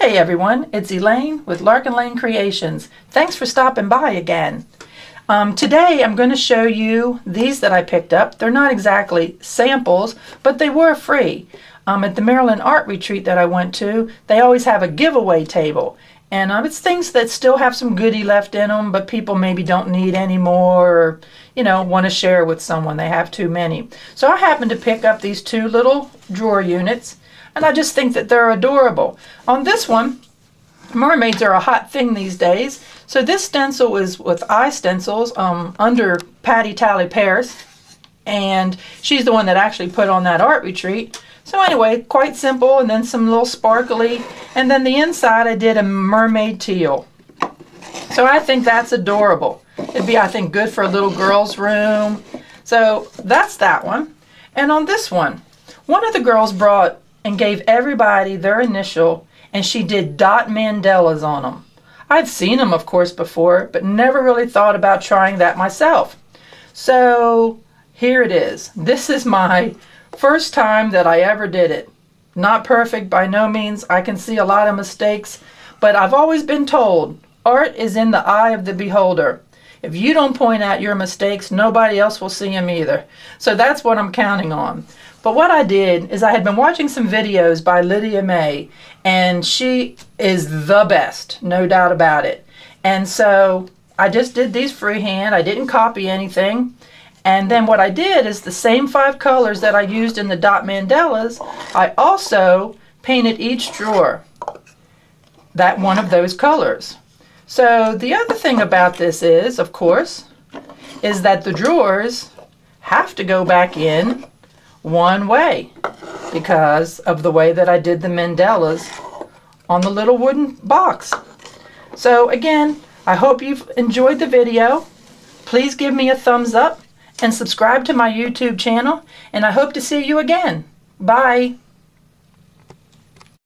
Hey everyone, it's Elaine with Larkin Lane Creations. Thanks for stopping by again. Today I'm going to show you these that I picked up. They're not exactly samples, but they were free. At the Maryland Art Retreat that I went to, they always have a giveaway table. And it's things that still have some goodie left in them, but people maybe don't need anymore or, want to share with someone. They have too many. So I happened to pick up these two little drawer units, and I just think that they're adorable. On this one, mermaids are a hot thing these days. So this stencil is with eye stencils under Patty Tally Paris, and she's the one that actually put on that art retreat. So anyway, quite simple, and then some little sparkly, and then the inside I did a mermaid teal. So I think that's adorable. It'd be, I think, good for a little girl's room. So that's that one. And on this one of the girls brought and gave everybody their initial, and she did dot Mandelas on them. I'd seen them, of course, before, but never really thought about trying that myself. So here it is. This is my first time that I ever did it. Not perfect by no means. I can see a lot of mistakes, but I've always been told art is in the eye of the beholder. If you don't point out your mistakes, nobody else will see them either. So that's what I'm counting on. But what I did is I had been watching some videos by Lydia May, and she is the best, no doubt about it. And so I just did these freehand. I didn't copy anything. And then what I did is the same 5 colors that I used in the dot Mandelas, I also painted each drawer that one of those colors. So the other thing about this is, of course, is that the drawers have to go back in one way because of the way that I did the Mandelas on the little wooden box. So again, I hope you've enjoyed the video. Please give me a thumbs up and subscribe to my YouTube channel, and I hope to see you again. Bye.